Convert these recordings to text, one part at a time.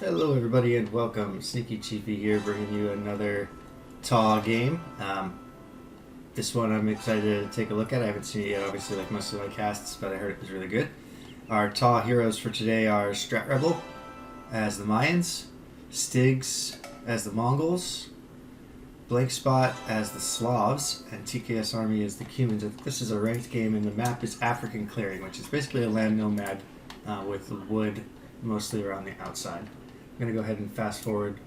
Hello everybody and welcome. Sneaky Chiefy here bringing you another TAW game. This one I'm excited to take a look at. I haven't seen it yet, obviously, like most of my casts, but I heard it was really good. Our TAW heroes for today are StratRebel as the Mayans, Stiigz as the Mongols, BlankSpot as the Slavs, and TKsarmy as the Cumans. This is a ranked game and the map is African Clearing, which is basically a land nomad with wood mostly around the outside. I'm going to go ahead and fast forward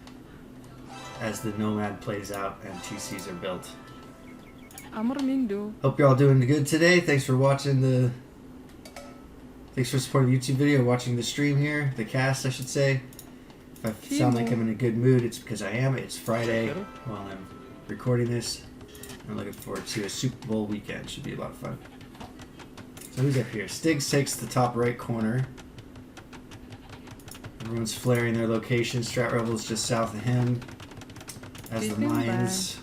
as the nomad plays out and TCs are built. Hope you're all doing good today. Thanks for watching Thanks for supporting the YouTube video, watching the stream here, the cast I should say. If I sound like I'm in a good mood, it's because I am. It's Friday while I'm recording this. I'm looking forward to a Super Bowl weekend. Should be a lot of fun. So who's up here? Stiigz takes the top right corner. Everyone's flaring their location. StratRebel's just south of him as the Mayans.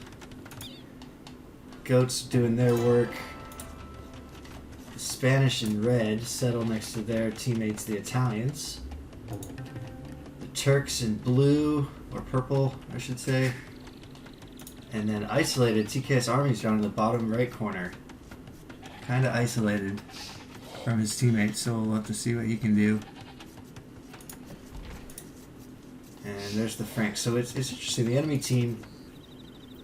Goats doing their work. The Spanish in red settle next to their teammates, the Italians. The Turks in blue, or purple, I should say. And then isolated, TKsarmy's down in the bottom right corner. Kind of isolated from his teammates, so we'll have to see what he can do. And there's the Franks. So it's interesting. The enemy team,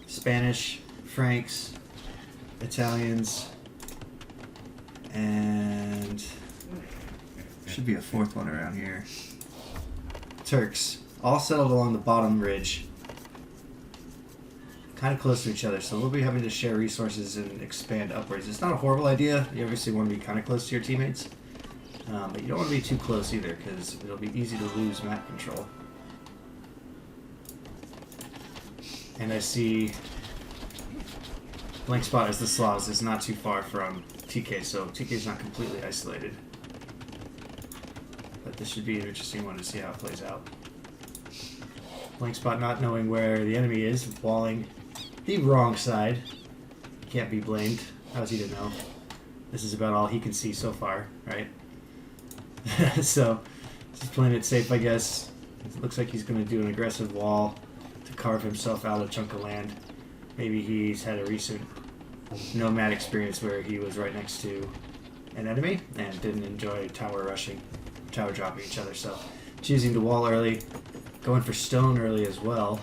Spanish, Franks, Italians, and should be a fourth one around here. Turks. All settled along the bottom ridge. Kind of close to each other. So we'll be having to share resources and expand upwards. It's not a horrible idea. You obviously want to be kind of close to your teammates. But you don't want to be too close either because it'll be easy to lose map control. And I see BlankSpot as the Slavs is not too far from TK, so TK's not completely isolated. But this should be an interesting one to see how it plays out. BlankSpot not knowing where the enemy is, walling the wrong side. Can't be blamed. How's he to know? This is about all he can see so far, right? So, just playing it safe, I guess. It looks like he's going to do an aggressive wall to carve himself out a chunk of land. Maybe he's had a recent nomad experience where he was right next to an enemy and didn't enjoy tower dropping each other. So choosing to wall early, going for stone early as well.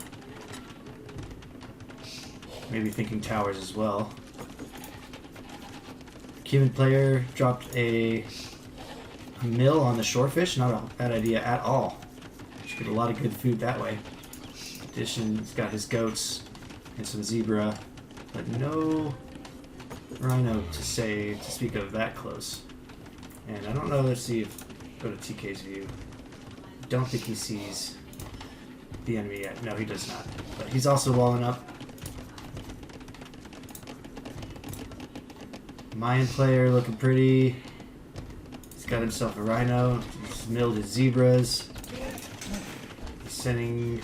Maybe thinking towers as well. Cuban player dropped a mill on the shorefish. Not a bad idea at all. Should get a lot of good food that way. In addition, he's got his goats and some zebra, but no rhino to speak of that close. And I don't know, let's see if, go to TK's view. Don't think he sees the enemy yet. No, he does not. But he's also walling up. Mayan player looking pretty. He's got himself a rhino. He's milled his zebras. He's sending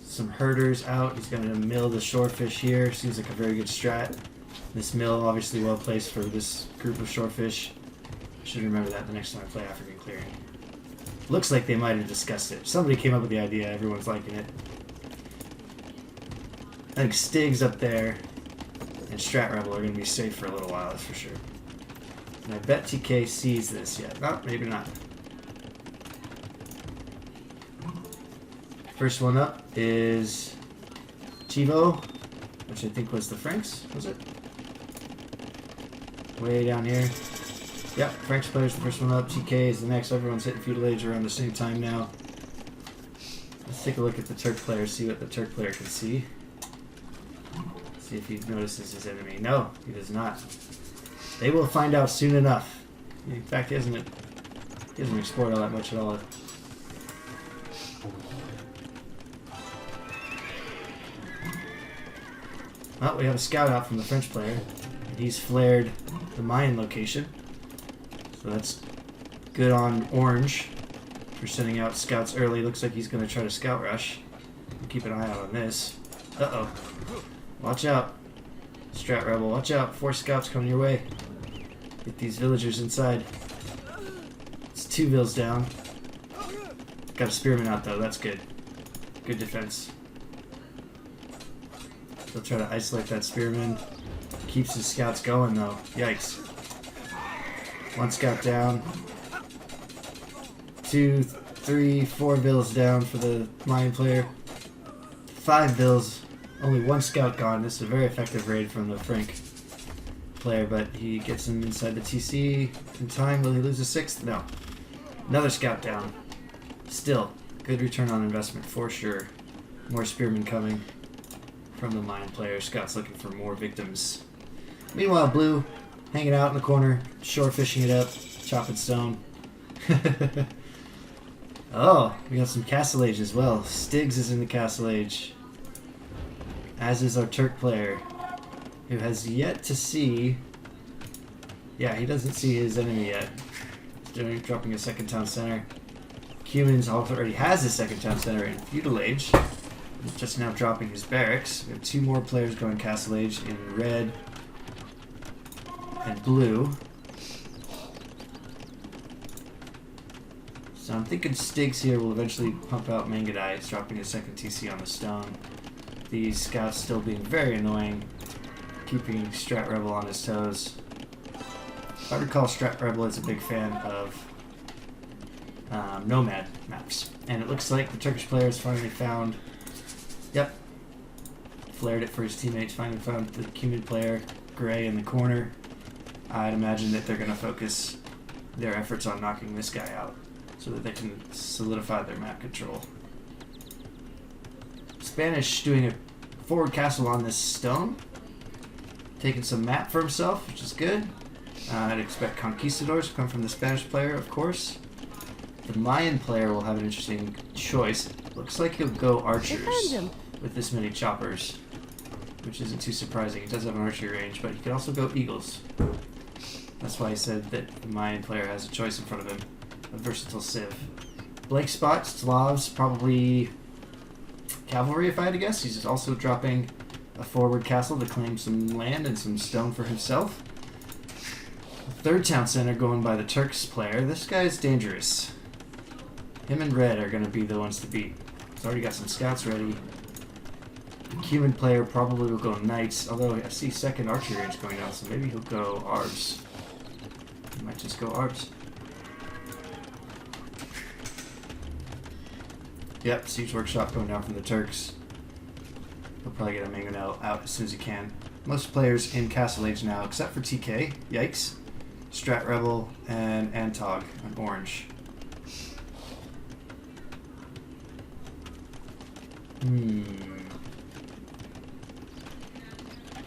some herders out. He's going to mill the shorefish here. Seems like a very good strat. This mill obviously well placed for this group of shorefish. I should remember that the next time I play African Clearing. Looks like they might have discussed it. Somebody came up with the idea. Everyone's liking it. I think Stiigz up there and StratRebel are going to be safe for a little while, that's for sure. And I bet TK sees this yet. No, maybe not. First one up is Chivo, which I think was the Franks, was it? Way down here. Yep, Franks player's the first one up. TK is the next. Everyone's hitting feudal age around the same time now. Let's take a look at the Turk player, see what the Turk player can see. See if he notices his enemy. No, he does not. They will find out soon enough. In fact, he hasn't explored all that much at all. Well, we have a scout out from the French player. He's flared the Mayan location. So that's good on orange for sending out scouts early. Looks like he's going to try to scout rush. We'll keep an eye out on this. Uh-oh. Watch out. StratRebel, watch out. 4 scouts coming your way. Get these villagers inside. It's 2 vills down. Got a spearman out though, that's good. Good defense. He'll try to isolate that spearman. Keeps his scouts going though. Yikes. 1 scout down. 2, 3, 4 bills down for the Mayan player. 5 bills. Only 1 scout gone. This is a very effective raid from the Frank player, but he gets him inside the TC in time. Will he lose a 6th? No. Another scout down. Still, good return on investment for sure. More spearmen coming from the Mayan player. Scout's looking for more victims. Meanwhile, Blue hanging out in the corner, shore fishing it up, chopping stone. Oh, we got some Castle Age as well. Stiigz is in the Castle Age, as is our Turk player, who has yet to see... Yeah, he doesn't see his enemy yet. He's dropping a 2nd town center. Cuman's already has his 2nd town center in Feudal Age. He's just now dropping his barracks. We have 2 more players going Castle Age in red and blue. So I'm thinking Stiigz here will eventually pump out Mangadai. He's dropping his 2nd TC on the stone. These scouts still being very annoying, keeping StratRebel on his toes. If I recall, StratRebel is a big fan of nomad maps. And it looks like the Turkish player has finally found... Yep. Flared it for his teammates. Finally found the Cuman player, Gray, in the corner. I'd imagine that they're going to focus their efforts on knocking this guy out so that they can solidify their map control. Spanish doing a forward castle on this stone. Taking some map for himself, which is good. I'd expect conquistadors to come from the Spanish player, of course. The Mayan player will have an interesting choice. Looks like he'll go archers with this many choppers, which isn't too surprising. He does have an archery range, but he could also go eagles. That's why I said that the Mayan player has a choice in front of him. A versatile civ. BlankSpot, Slavs, probably cavalry if I had to guess. He's also dropping a forward castle to claim some land and some stone for himself. 3rd town center going by the Turks player. This guy is dangerous. Him and Red are going to be the ones to beat. He's already got some scouts ready. The Cuman player probably will go knights, although I see 2nd archery range going down, so maybe he'll go arbs. He might just go arbs. Yep, siege workshop going down from the Turks. He'll probably get a Mangonel out as soon as he can. Most players in Castle Age now, except for TK. Yikes. StratRebel and Antog on orange.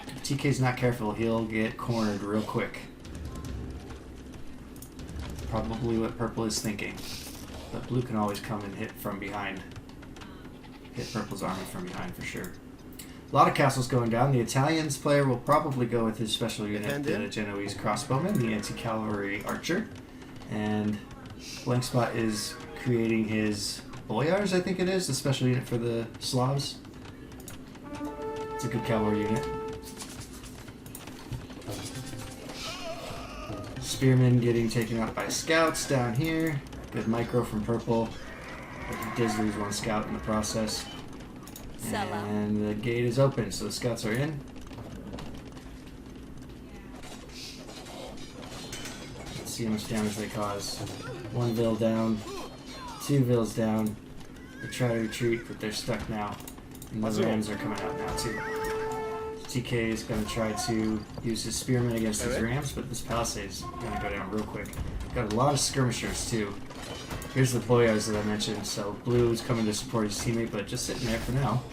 If TK's not careful, he'll get cornered real quick. Probably what purple is thinking. But blue can always come and hit from behind. Hit purple's army from behind for sure. A lot of castles going down. The Italians player will probably go with his special unit, the Genoese crossbowman, the anti-cavalry archer. And BlankSpot is creating his boyars, I think it is, the special unit for the Slavs. It's a good cavalry unit. Spearmen getting taken out by scouts down here. Good micro from purple. But he does lose 1 scout in the process. And the gate is open, so the scouts are in. Let's see how much damage they cause. 1 vill down, 2 vills down. They try to retreat, but they're stuck now. And the rams are coming out now too. TK is going to try to use his spearmen against his rams, but this palisade is going to go down real quick. Got a lot of skirmishers too. Here's the boyars that I mentioned. So blue is coming to support his teammate, but just sitting there for now.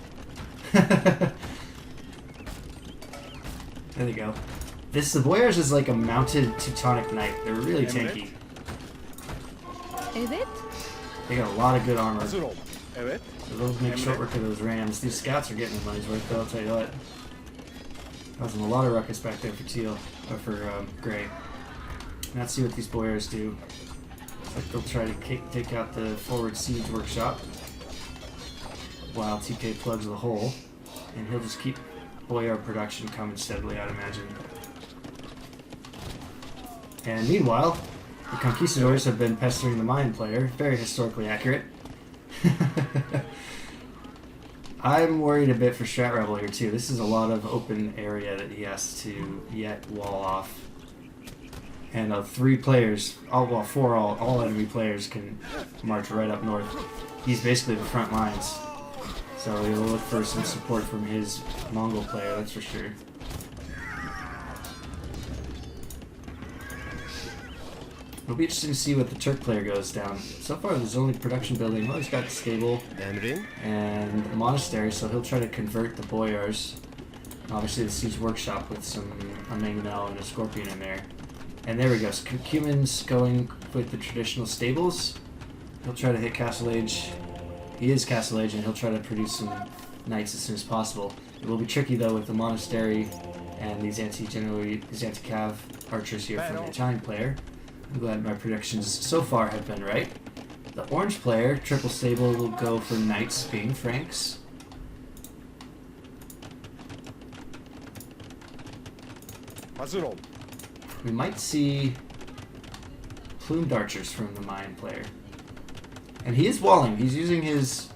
There they go. The boyars is like a mounted Teutonic knight. They're really tanky. They got a lot of good armor. So they'll make short work of those rams. These scouts are getting their money's worth, though, I'll tell you what. Causing a lot of ruckus back there for teal, or for gray. And let's see what these boyars do. Looks like they'll try to take out the forward siege workshop while TK plugs the hole, and he'll just keep boyar production coming steadily, I'd imagine. And meanwhile, the conquistadors have been pestering the Mayan player, very historically accurate. I'm worried a bit for StratRebel here too. This is a lot of open area that he has to yet wall off. And 3 players, all enemy players can march right up north. He's basically the front lines. So he'll look for some support from his Mongol player, that's for sure. It'll be interesting to see what the Turk player goes down. So far there's only production building. Well, he's got stable and a monastery, so he'll try to convert the boyars. Obviously the Siege Workshop with some a mangonel and a scorpion in there. And there we go. So Cumin's going with the traditional stables. He'll try to hit Castle Age. He is Castle Age, and he'll try to produce some knights as soon as possible. It will be tricky though with the monastery and these anti-cav archers here from the Italian player. I'm glad my predictions so far have been right. The orange player, triple stable, will go for knights being Franks. We might see plumed archers from the Mayan player. And he is walling. He's using his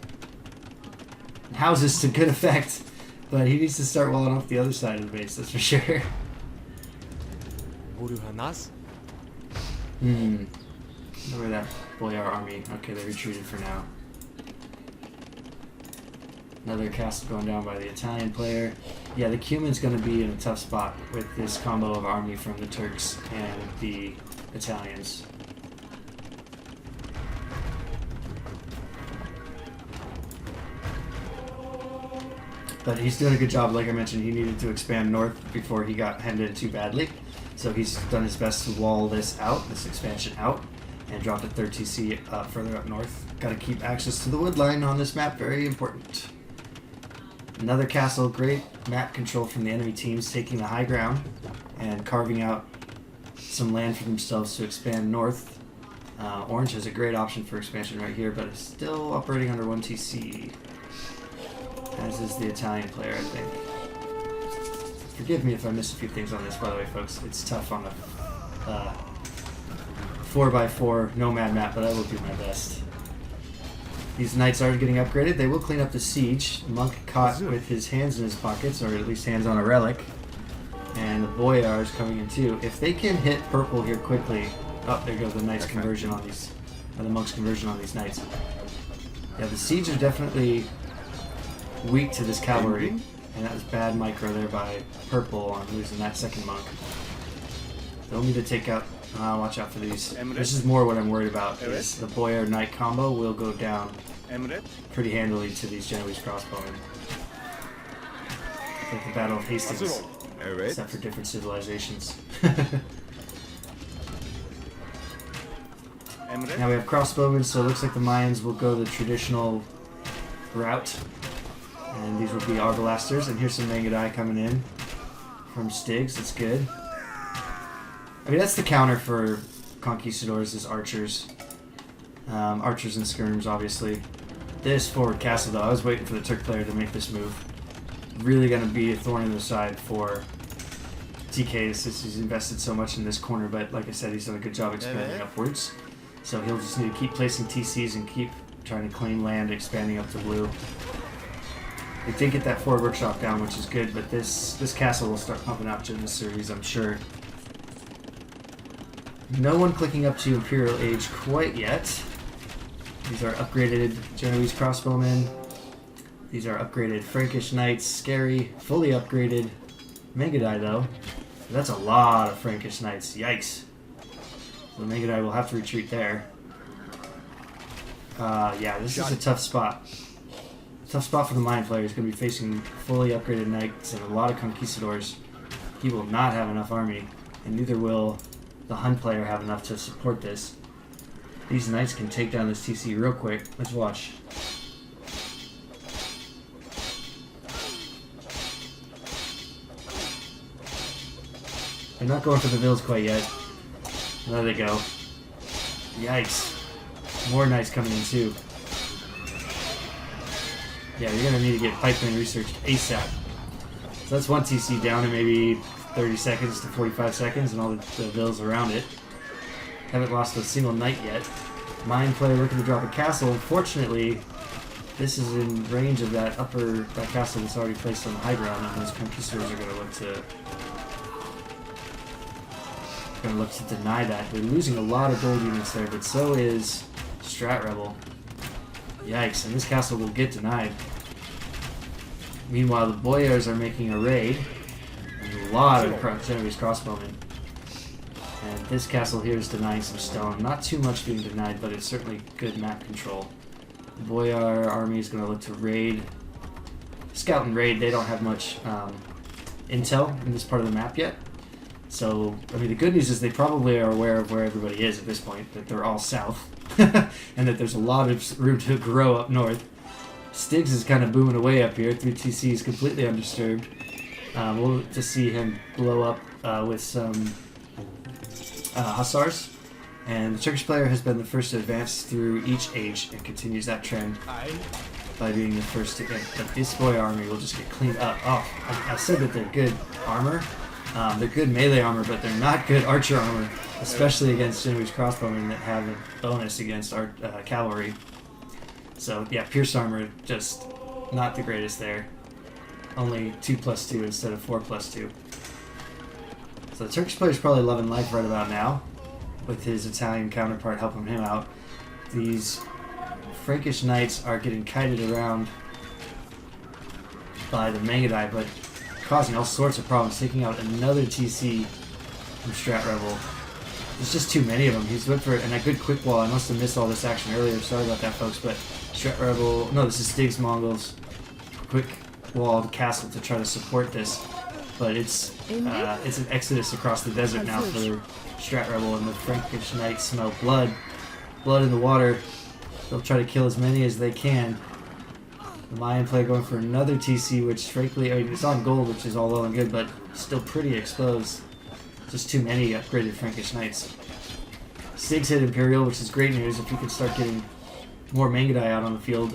houses to good effect. But he needs to start walling off the other side of the base, that's for sure. Where that Boyar army. Okay, they retreated for now. Another castle going down by the Italian player. Yeah, the Cumin's going to be in a tough spot with this combo of army from the Turks and the Italians. But he's doing a good job. Like I mentioned, he needed to expand north before he got hemmed in too badly. So he's done his best to wall this out, this expansion out, and drop a third TC further up north. Got to keep access to the wood line on this map, very important. Another castle, great map control from the enemy teams, taking the high ground and carving out some land for themselves to expand north. Orange has a great option for expansion right here, but it's still operating under 1 TC. As is the Italian player, I think. Forgive me if I miss a few things on this, by the way, folks. It's tough on a 4x4 nomad map, but I will do my best. These knights are getting upgraded. They will clean up the siege. Monk caught with his hands in his pockets, or at least hands on a relic. And the boyar is coming in too. If they can hit purple here quickly... Oh, there goes the knight's conversion on these... Or the monk's conversion on these knights. Yeah, the siege are definitely weak to this cavalry. And that was bad micro there by purple on losing that second monk. They'll need to take out... watch out for these. This is more what I'm worried about. Is the boyar knight combo will go down pretty handily to these Genoese crossbowmen. It's like the Battle of Hastings, except for different civilizations. Now we have crossbowmen, so it looks like the Mayans will go the traditional route. And these will be Arbalasters, and here's some Mangadai coming in from Stiigz. That's good. I mean, that's the counter for Conquistadors is archers. Archers and skirms, obviously. This forward castle, though, I was waiting for the Turk player to make this move. Really going to be a thorn in the side for TK since he's invested so much in this corner, but like I said, he's done a good job expanding upwards. So he'll just need to keep placing TCs and keep trying to claim land, expanding up to blue. They did get that forward workshop down, which is good, but this castle will start pumping out during this series, I'm sure. No one clicking up to Imperial Age quite yet. These are upgraded Genoese crossbowmen. These are upgraded Frankish knights. Scary, fully upgraded Mangadai, though. That's a lot of Frankish knights. Yikes. So Mangadai will have to retreat there. Yeah, this is a tough spot. Tough spot for the Mayan player. He's going to be facing fully upgraded knights and a lot of conquistadors. He will not have enough army, and neither will the Hun player have enough to support this. These knights can take down this TC real quick. Let's watch. They're not going for the vills quite yet. There they go. Yikes. More knights coming in too. Yeah, you're going to need to get pipeline researched ASAP. So that's one TC down in maybe 30 seconds to 45 seconds and all the vills around it. Haven't lost a single knight yet. Mayan player looking to drop a castle. Unfortunately, this is in range of that castle that's already placed on the high ground, and those conquistadors are going to look to deny that. They're losing a lot of gold units there, but so is StratRebel. Yikes, and this castle will get denied. Meanwhile, the Boyars are making a raid. And a lot of Genovese crossbowmen. And this castle here is denying some stone. Not too much being denied, but it's certainly good map control. The Boyar army is going to look to raid. Scout and raid, they don't have much intel in this part of the map yet. So, I mean, the good news is they probably are aware of where everybody is at this point, that they're all south, and that there's a lot of room to grow up north. Stiigz is kind of booming away up here. 3 TC is completely undisturbed. We'll just see him blow up with some hussars. And the Turkish player has been the first to advance through each age and continues that trend by being the first to get. But this boy army will just get cleaned up. Oh, I said that they're good armor. They're good melee armor, but they're not good archer armor, especially against Genovese crossbowmen that have a bonus against cavalry. So yeah, pierce armor, just not the greatest there. Only 2+2 instead of 4+2. So the Turkish player's probably loving life right about now, with his Italian counterpart helping him out. These Frankish knights are getting kited around by the Mangudai, but causing all sorts of problems, taking out another TC from StratRebel. There's just too many of them. He's went for it, and a good quick wall. I must have missed all this action earlier. Sorry about that, folks, but StratRebel... No, this is Stiigz Mongols. Quick walled castle to try to support this. But it's an exodus across the desert now for StratRebel, and the Frankish knights smell blood. Blood in the water. They'll try to kill as many as they can. The Mayan player going for another TC, which frankly, I mean, it's on gold, which is all well and good, but still pretty exposed. Just too many upgraded Frankish knights. Stiigz hit Imperial, which is great news if you could start getting more Mangudai out on the field.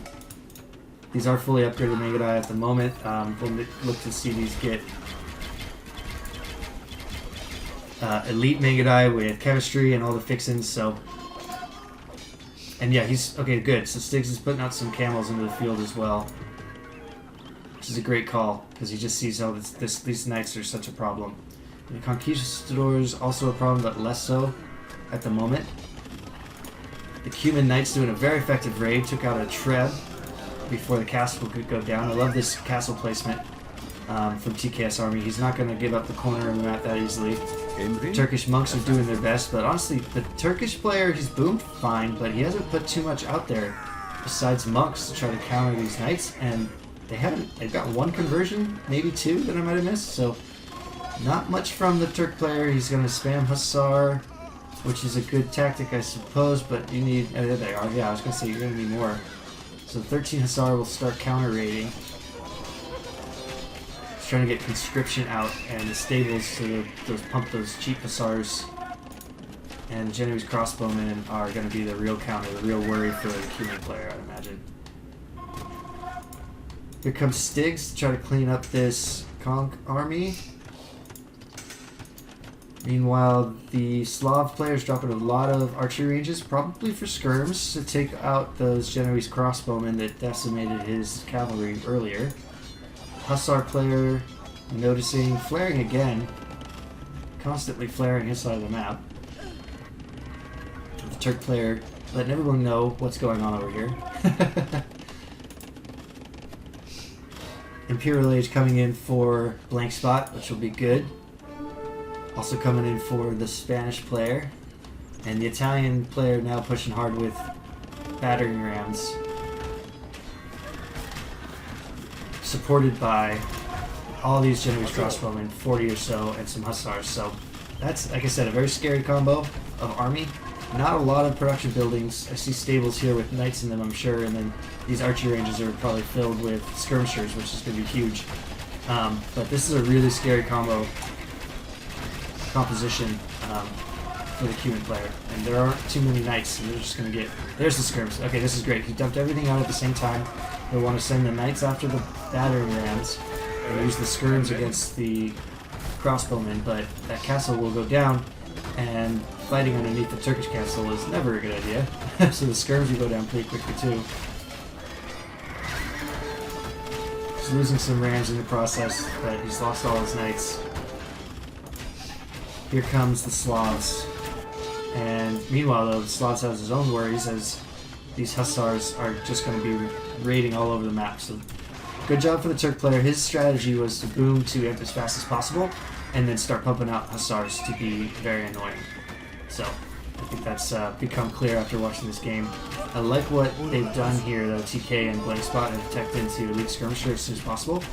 These are fully upgraded Mangudai at the moment. We'll look to see these get elite Mangudai with chemistry and all the fixins, so... And yeah, he's... Okay, good. So Stiigz is putting out some camels into the field as well. Which is a great call, because he just sees how these knights are such a problem. And the Conquistadors also a problem, but less so at the moment. The Cuman Knights doing a very effective raid, took out a Treb before the castle could go down. I love this castle placement from TKsarmy. He's not going to give up the corner of the map that easily. The Turkish monks are doing their best, but honestly, the Turkish player, he's boomed fine, but he hasn't put too much out there besides monks to try to counter these knights, and they've got one conversion, maybe two, that I might have missed, so not much from the Turk player. He's going to spam Hussar, which is a good tactic, I suppose, but you need... Oh, there they are. Yeah, I was going to say you're going to need more. So 13 Hussar will start counter-raiding. He's trying to get conscription out, and the stables to pump those cheap Hussars. And Genovese crossbowmen are going to be the real counter, the real worry for the Cuman player, I'd imagine. Here comes Stiigz to try to clean up this Conk army. Meanwhile, the Slav players dropping a lot of archery ranges, probably for skirms, to take out those Genovese crossbowmen that decimated his cavalry earlier. Hussar player noticing, flaring again, constantly flaring his side of the map. The Turk player letting everyone know what's going on over here. Imperial Age coming in for BlankSpot, which will be good. Also coming in for the Spanish player. And the Italian player now pushing hard with battering rams. Supported by all these Genovese crossbowmen, 40 or so, and some Hussars. So that's, like I said, a very scary combo of army. Not a lot of production buildings. I see stables here with knights in them, I'm sure, and then these archery ranges are probably filled with skirmishers, which is going to be huge. But this is a really scary composition for the Cuman player. And there aren't too many knights, so they're just going to get... There's the skirms. Okay, this is great. He dumped everything out at the same time. He'll want to send the knights after the battering rams and use the skirms against the crossbowmen, but that castle will go down, and fighting underneath the Turkish castle is never a good idea. So the skirms will go down pretty quickly too. He's losing some rams in the process, but he's lost all his knights. Here comes the Slavs. And meanwhile, though, the Slavs has his own worries as these hussars are just going to be raiding all over the map. So good job for the Turk player. His strategy was to boom to imp as fast as possible and then start pumping out hussars to be very annoying. So I think that's become clear after watching this game. I like what they've done here, though. TK and BlankSpot have teched into elite skirmisher as soon as possible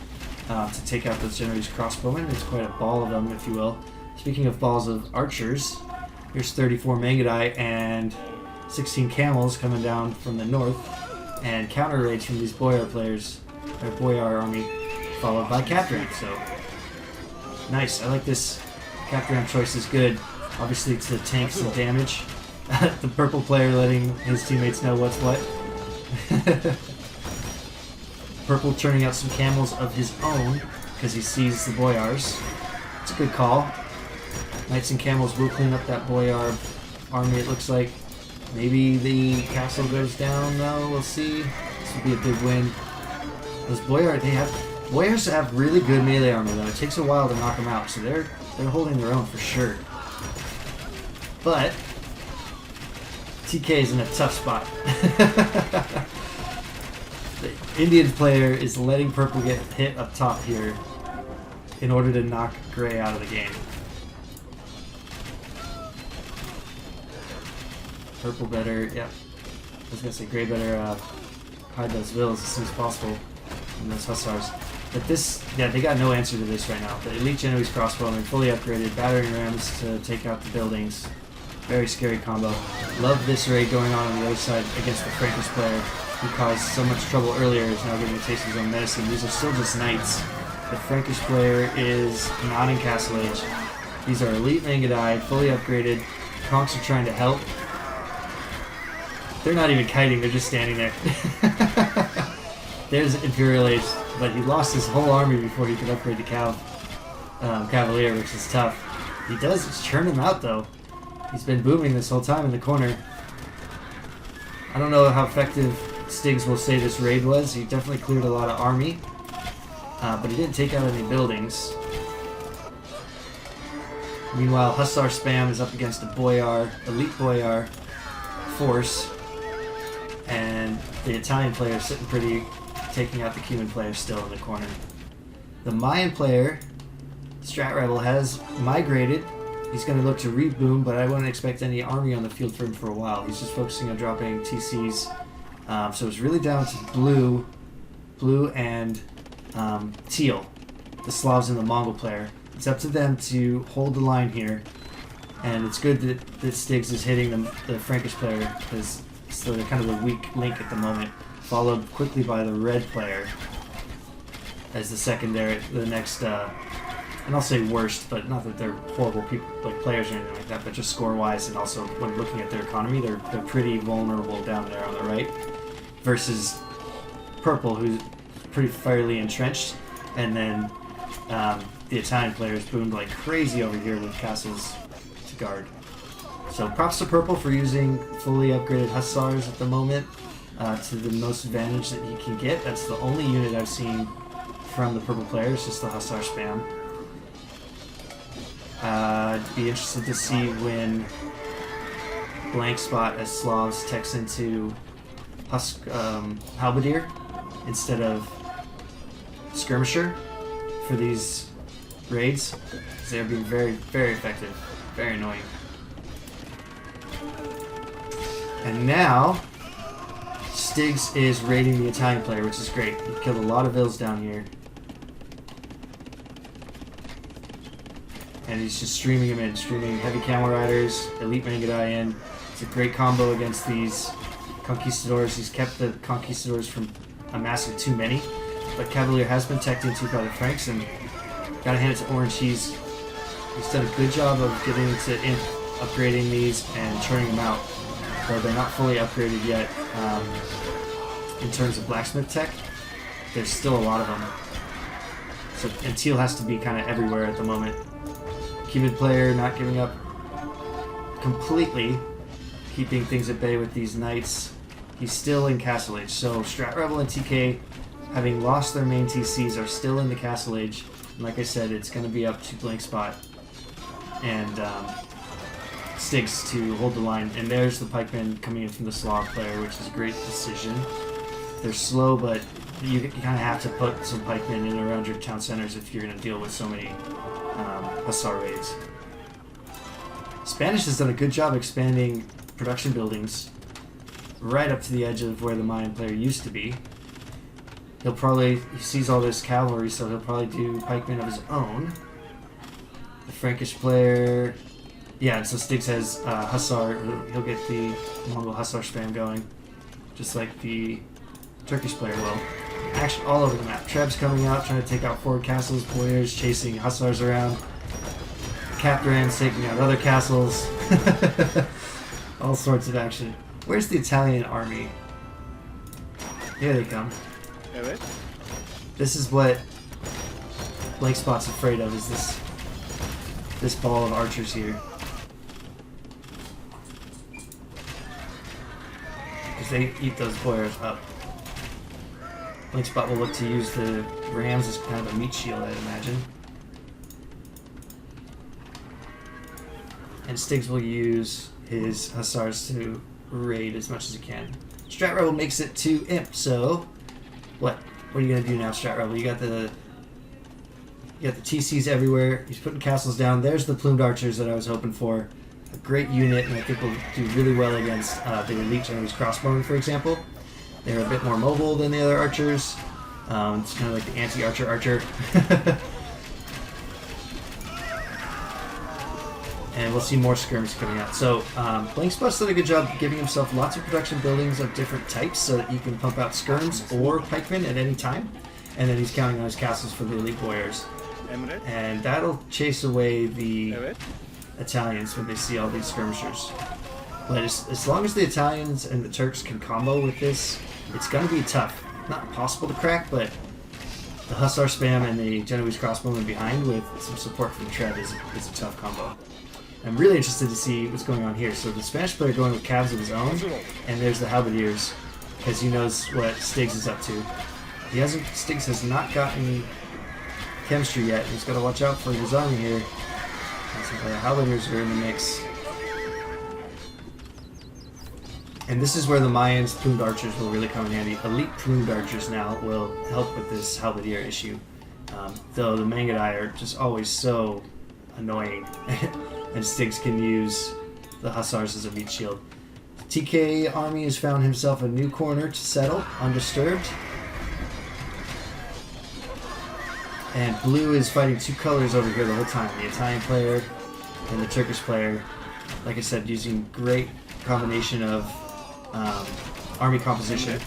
to take out those Genoese crossbowmen. There's quite a ball of them, if you will. Speaking of balls of archers, here's 34 Mangudai and 16 camels coming down from the north, and counter raids from these Boyar players, or Boyar army, followed by Capturing. So nice. I like this. Capturing choice is good. Obviously, it's the tanks and damage. The purple player letting his teammates know what's what. Purple turning out some camels of his own because he sees the Boyars. It's a good call. Knights and camels will clean up that Boyar army, it looks like. Maybe the castle goes down, though. We'll see. This would be a big win. Those Boyars have really good melee armor, though. It takes a while to knock them out, so they're holding their own for sure. But TK is in a tough spot. The Indian player is letting purple get hit up top here in order to knock gray out of the game. Purple better, yep. I was gonna say gray better hide those villas as soon as possible from those hussars. But this, yeah, they got no answer to this right now. The elite Genoese crossbowmen, fully upgraded, battering rams to take out the buildings. Very scary combo. Love this raid going on the other side against the Frankish player who caused so much trouble earlier, is now getting a taste of his own medicine. These are still just knights. The Frankish player is not in Castle Age. These are elite Mangudai, fully upgraded. Conks are trying to help. They're not even kiting, they're just standing there. There's Imperial Age, but he lost his whole army before he could upgrade to Cavalier, which is tough. He does churn him out, though. He's been booming this whole time in the corner. I don't know how effective Stiigz will say this raid was. He definitely cleared a lot of army, but he didn't take out any buildings. Meanwhile, Hussar spam is up against a Boyar, elite Boyar force, and the Italian player is sitting pretty, taking out the Cuban player still in the corner. The Mayan player, StratRebel, has migrated. He's going to look to reboom, but I wouldn't expect any army on the field for him for a while. He's just focusing on dropping TCs. So it's really down to blue and teal, the Slavs and the Mongol player. It's up to them to hold the line here, and it's good that Stiigz is hitting the Frankish player because they're kind of the weak link at the moment, followed quickly by the red player as the next. And I'll say worst, but not that they're horrible people, like players or anything like that, but just score-wise, and also when looking at their economy, they're pretty vulnerable down there on the right, versus purple, who's pretty fairly entrenched, and then the Italian players boomed like crazy over here with castles to guard. So props to purple for using fully upgraded hussars at the moment to the most advantage that he can get. That's the only unit I've seen from the purple players, just the hussar spam. I'd be interested to see when BlankSpot as Slavs techs into Halberdier instead of Skirmisher for these raids. They're being very, very effective. Very annoying. And now, Stiigz is raiding the Italian player, which is great. He killed a lot of vills down here. And he's just streaming him in, streaming heavy camel riders, elite Mangudai in. It's a great combo against these conquistadors. He's kept the conquistadors from amassing too many, but Cavalier has been teched into by the Franks, and gotta hand it to Orange. He's done a good job of getting into upgrading these and churning them out, though they're not fully upgraded yet. In terms of blacksmith tech, there's still a lot of them. So, and teal has to be kind of everywhere at the moment. Cuban player not giving up completely keeping things at bay with these knights. He's still in Castle Age. So StratRebel and TK, having lost their main TCs, are still in the Castle Age. And like I said, it's going to be up to BlankSpot and Stiigz to hold the line. And there's the pikemen coming in from the Slav player, which is a great decision. They're slow, but you kind of have to put some pikemen in around your town centers if you're going to deal with so many Hussar raids. Spanish has done a good job expanding production buildings right up to the edge of where the Mayan player used to be. He sees all this cavalry, so he'll probably do pikemen of his own. The Frankish player, yeah, so Stiigz has Hussar, he'll get the Mongol Hussar spam going, just like the Turkish player will. Action all over the map. Treb's coming out, trying to take out forward castles, warriors chasing Hussars around, Captaran's taking out other castles, all sorts of action. Where's the Italian army? Here they come. This is what BlankSpot's afraid of, is this ball of archers here. Because they eat those boyars up. BlankSpot will look to use the rams as kind of a meat shield, I'd imagine. And Stiigz will use his Hussars to raid as much as he can. StratRebel makes it to Imp, so what are you gonna do now, StratRebel? You got the TCs everywhere. He's putting castles down. There's the plumed archers that I was hoping for. A great unit, and I think will do really well against the elite Genoese crossbowmen, for example. They're a bit more mobile than the other archers. It's kind of like the anti-archer archer. And we'll see more skirms coming out. So BlankSpot's done a good job giving himself lots of production buildings of different types so that he can pump out skirms or pikemen at any time. And then he's counting on his castles for the elite warriors. And that'll chase away the Italians when they see all these skirmishers. But as long as the Italians and the Turks can combo with this, it's going to be tough. Not impossible to crack, but the Hussar spam and the Genoese crossbowmen behind with some support from Treb is a tough combo. I'm really interested to see what's going on here. So the Spanish player going with calves of his own, and there's the halberdiers, because he knows what Stiigz is up to. Stiigz has not gotten chemistry yet. He's got to watch out for his army here. The halberdiers are in the mix. And this is where the Mayans' plumed archers will really come in handy. Elite plumed archers now will help with this halberdier issue. Though the Mangudai are just always so annoying. And Stiigz can use the Hussars as a meat shield. The TK army has found himself a new corner to settle, undisturbed. And blue is fighting two colors over here the whole time. The Italian player and the Turkish player. Like I said, using great combination of army composition.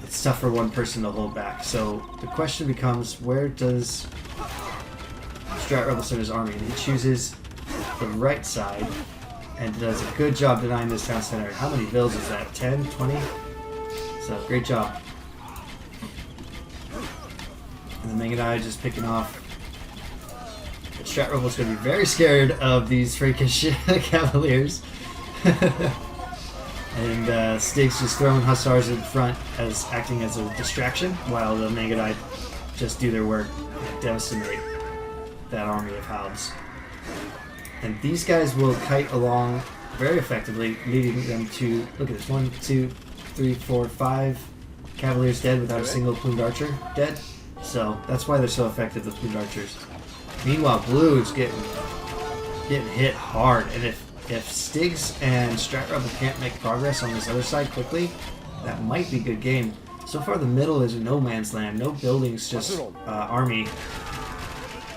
It's tough for one person to hold back. So the question becomes, where does StratRebel send his army? And he chooses the right side and does a good job denying this town center. How many vills is that? 10? 20? So great job. And the Mangudai just picking off. But StratRebel's going to be very scared of these Frankish cavaliers. And Stiigz just throwing Hussars in front as acting as a distraction while the Mangudai just do their work and decimate that army of Halbs. And these guys will kite along very effectively, leading them to, look at this, 1, 2, 3, 4, 5 cavaliers dead without a single plumed archer dead. So that's why they're so effective, the plumed archers. Meanwhile, blue is getting hit hard, and if Stiigz and StratRebel can't make progress on this other side quickly, that might be a good game. So far the middle is no man's land, no buildings, just army.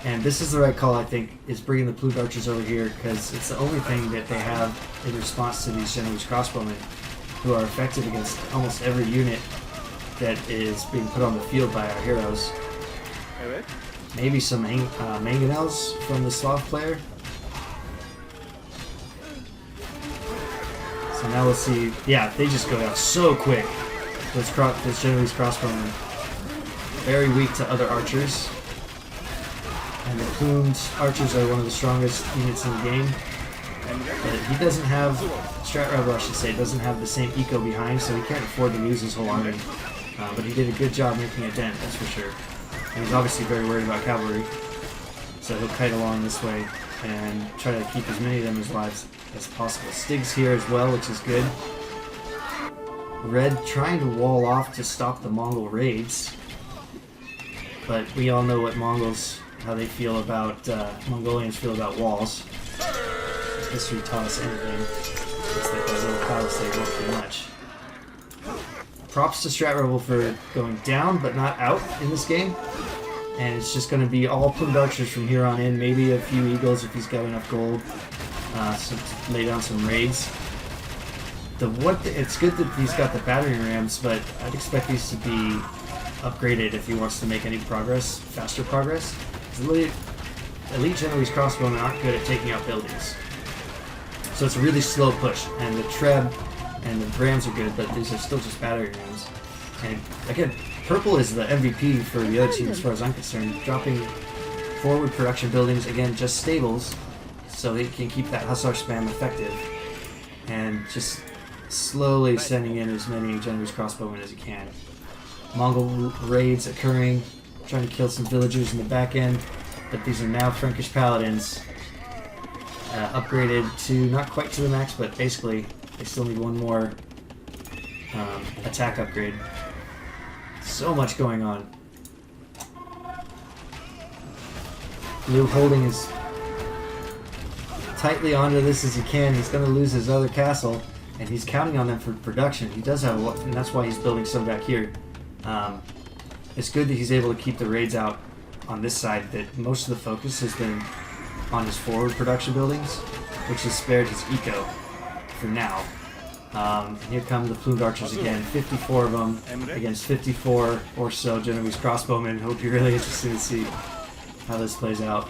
And this is the right call, I think, is bringing the plumed archers over here, because it's the only thing that they have in response to these Genoese crossbowmen, who are effective against almost every unit that is being put on the field by our heroes. Maybe some mangonels from the Slav player. So now let's see. Yeah, they just go down so quick. Those Genoese crossbowmen, very weak to other archers. And the plumed archers are one of the strongest units in the game. But he doesn't have, StratRebel I should say, doesn't have the same eco behind, so he can't afford to lose his whole army. But he did a good job making a dent, that's for sure. And he's obviously very worried about cavalry. So he'll kite along this way and try to keep as many of them alive as possible. Stiigz here as well, which is good. Red trying to wall off to stop the Mongol raids. But we all know what Mongols, how they feel about, Mongolians feel about walls. History taught us anything. It's like those little palace they won't do much. Props to StratRebel for going down but not out in this game. And it's just going to be all plumed archers from here on in. Maybe a few eagles if he's got enough gold. So to lay down some raids. It's good that he's got the battering rams, but I'd expect these to be upgraded if he wants to make any progress, faster progress. Elite General's crossbowmen aren't good at taking out buildings. So it's a really slow push, and the Treb and the rams are good, but these are still just battering rams. And again, purple is the MVP for the other team as far as I'm concerned. Dropping forward production buildings, again, just stables, so they can keep that Hussar spam effective. And just slowly sending in as many General's crossbowmen as you can. Mongol raids occurring, trying to kill some villagers in the back end, but these are now Frankish paladins. Upgraded to, not quite to the max, but basically they still need one more attack upgrade. So much going on. Blue holding as tightly onto this as he can. He's going to lose his other castle, and he's counting on them for production. He does have a lot, and that's why he's building some back here. It's good that he's able to keep the raids out on this side, that most of the focus has been on his forward production buildings, which has spared his eco for now. Here come the plumed archers again, 54 of them against 54 or so Genoese crossbowmen. Hope you're really interested to see how this plays out.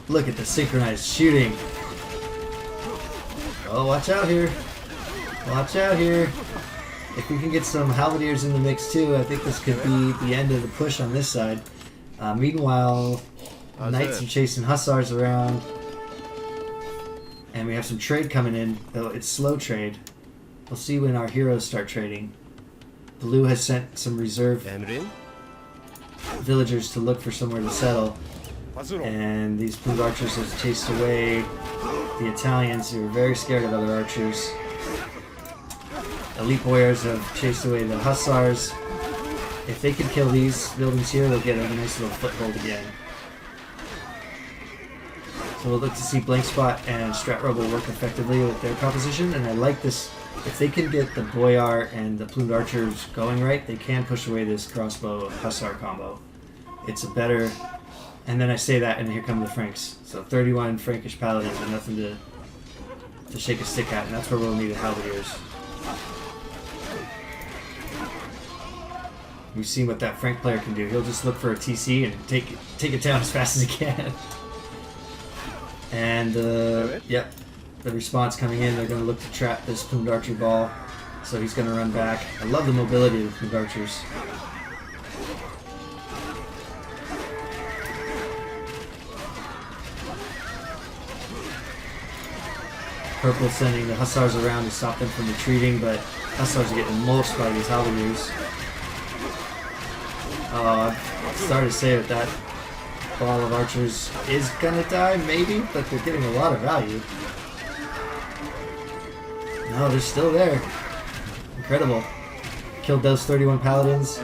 Look at the synchronized shooting. Oh, watch out here. Watch out here. If we can get some halberdiers in the mix too, I think this could be the end of the push on this side. Meanwhile, knights are chasing hussars around. And we have some trade coming in, though it's slow trade. We'll see when our heroes start trading. Blue has sent some reserve villagers to look for somewhere to settle. And these plumed archers have chased away the Italians, who are very scared of other archers. Elite warriors have chased away the hussars. If they can kill these buildings here, they'll get a nice little foothold again. So we'll look to see BlankSpot and StratRebel work effectively with their composition, and I like this. If they can get the boyar and the plumed archers going right, they can push away this crossbow hussar combo. It's a better... And then I say that, and here come the Franks. So 31 Frankish paladins are nothing to shake a stick at, and that's where we'll need halberdiers. We've seen what that Frank player can do. He'll just look for a TC and take it down as fast as he can. And yep, the response coming in. They're going to look to trap this plumed archer ball, so he's going to run back. I love the mobility of the plumed archers. Purple sending the hussars around to stop them from retreating, but hussars are getting mulched by these halberdiers. I'm sorry to say that ball of archers is gonna die, maybe, but they're getting a lot of value. No, they're still there. Incredible. Killed those 31 paladins.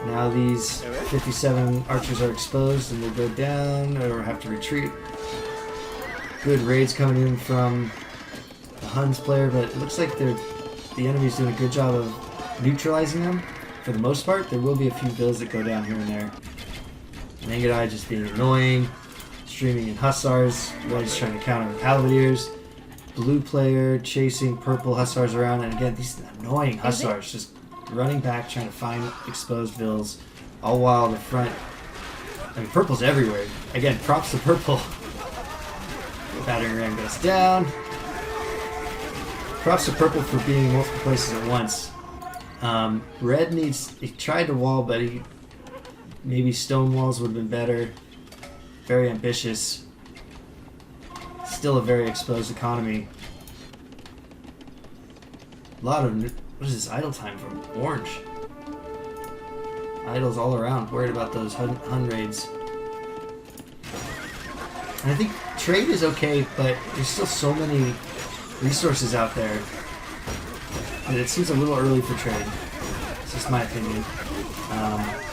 Now these 57 archers are exposed and they go down or have to retreat. Good raids coming in from the Huns player, but it looks like the enemy's doing a good job of neutralizing them. For the most part, there will be a few builds that go down here and there. Nangadai just being annoying, streaming in hussars, White's trying to counter with halberdiers. Blue player chasing purple hussars around, and again, these annoying hussars just running back, trying to find exposed vills, all while the front... I mean, purple's everywhere. Again, props to purple. Battering ram goes down. Props to purple for being in multiple places at once. Red needs... He tried to wall, but Maybe stone walls would have been better. Very ambitious. Still a very exposed economy. A lot of... What is this idle time from Orange? Idols all around. Worried about those Hun raids. And I think trade is okay, but there's still so many resources out there that it seems a little early for trade. It's just my opinion.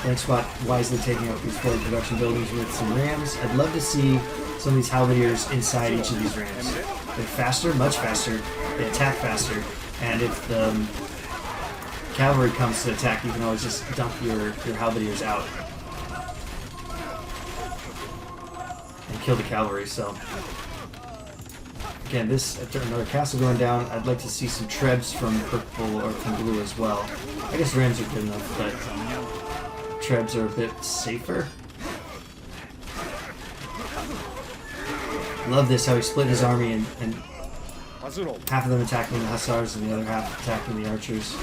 BlankSpot wisely taking out these forward production buildings with some rams. I'd love to see some of these halberdiers inside each of these rams. They're faster, much faster. They attack faster. And if the cavalry comes to attack, you can always just dump your halberdiers out and kill the cavalry. So again, this after another castle going down, I'd like to see some trebs from purple or from blue as well. I guess rams are good enough, but trebs are a bit safer. Love this, how he split his army and half of them attacking the hussars and the other half attacking the archers.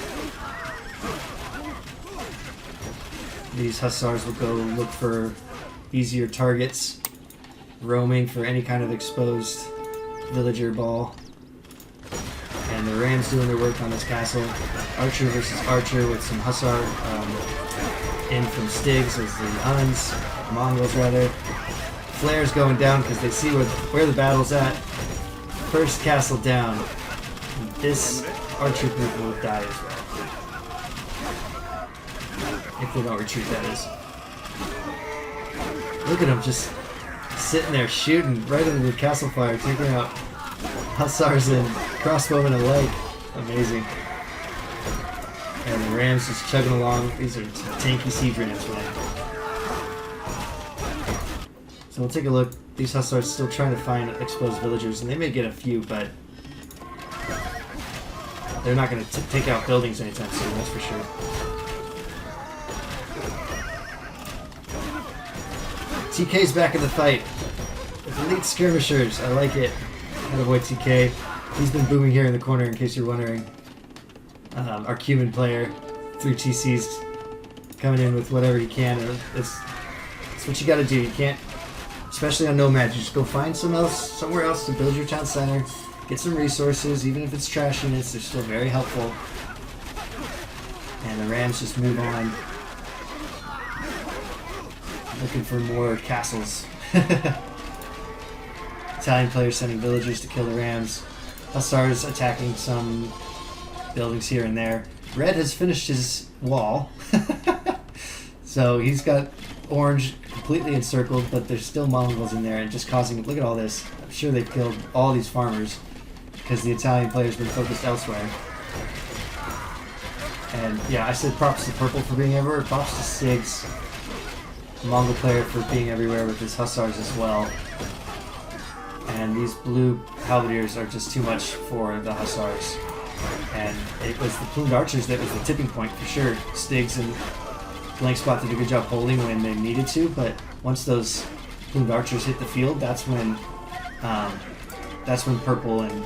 These hussars will go look for easier targets, roaming for any kind of exposed villager ball. And the rams doing their work on this castle. Archer versus archer with some hussar in from Stiigz as the Huns, Mongols rather. Flares going down because they see where the battle's at. First castle down. This archer group will die as well. If they don't retreat, that is. Look at them just sitting there shooting right into the castle fire, taking out hussars and crossbowmen alike. Amazing. And the rams just chugging along. These are tanky siege rams, man. So we'll take a look. These hussars still trying to find exposed villagers, and they may get a few, but they're not going to take out buildings anytime soon, that's for sure. TK's back in the fight. With elite skirmishers, I like it. Attaboy TK. He's been booming here in the corner, in case you're wondering. Our Cuban player, 3 TCs, coming in with whatever he can. It's what you got to do. You can't, especially on Nomad, you just go find somewhere else to build your town center, get some resources. Even if it's trash units, they're still very helpful. And the Rams just move on, looking for more castles. Italian players sending villagers to kill the Rams. Hussars attacking some buildings here and there. Red has finished his wall. So he's got orange completely encircled, but there's still Mongols in there and just causing... Look at all this. I'm sure they've killed all these farmers because the Italian player's been focused elsewhere. And yeah, I said props to Purple for being everywhere. Props to Stiigz, the Mongol player, for being everywhere with his hussars as well. And these blue halberdiers are just too much for the hussars. And it was the plumed archers that was the tipping point for sure. Stiigz and BlankSpot did a good job holding when they needed to, but once those plumed archers hit the field, that's when Purple and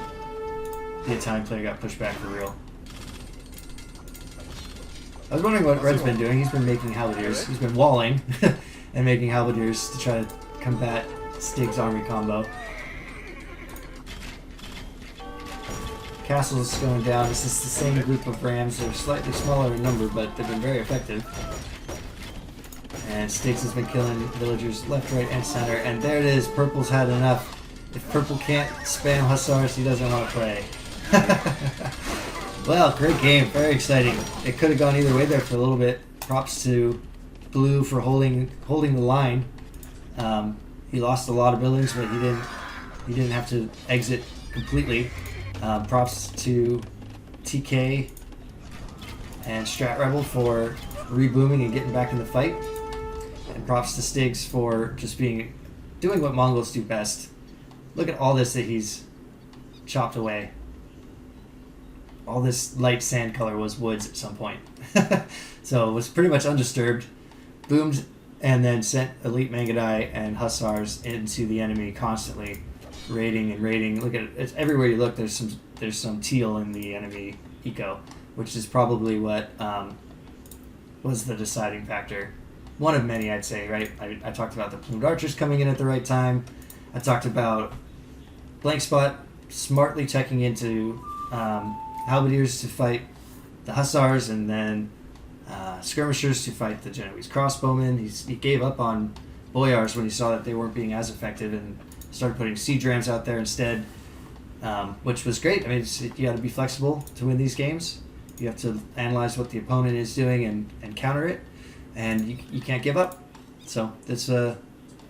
the Italian player got pushed back for real. I was wondering what Red's been doing. He's been making halberdiers. He's been walling and making halberdiers to try to combat Stiigz army combo. Castles going down. This is the same group of rams. They're slightly smaller in number, but they've been very effective. And Stiigz has been killing villagers left, right, and center. And there it is. Purple's had enough. If Purple can't spam hussars, he doesn't want to play. Well, great game. Very exciting. It could have gone either way there for a little bit. Props to Blue for holding the line. He lost a lot of buildings, but he didn't have to exit completely. Props to TK and StratRebel for rebooming and getting back in the fight. And props to Stiigz for just doing what Mongols do best. Look at all this that he's chopped away. All this light sand color was woods at some point. So it was pretty much undisturbed. Boomed and then sent elite Mangudai and hussars into the enemy constantly. Raiding and raiding. Look at it. It's everywhere you look. There's some teal in the enemy eco, which is probably what was the deciding factor. one of many, I'd say, right? I talked about the plumed archers coming in at the right time. I talked about BlankSpot smartly checking into halberdiers to fight the hussars, and then skirmishers to fight the Genoese crossbowmen. He gave up on boyars when he saw that they weren't being as effective and started putting siege rams out there instead, which was great. I mean, you got to be flexible to win these games. You have to analyze what the opponent is doing and counter it, and you can't give up. So that's a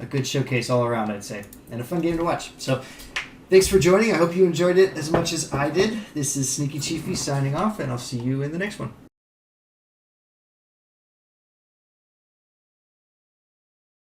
good showcase all around, I'd say, and a fun game to watch. So thanks for joining. I hope you enjoyed it as much as I did. This is Sneaky Chiefy signing off, and I'll see you in the next one.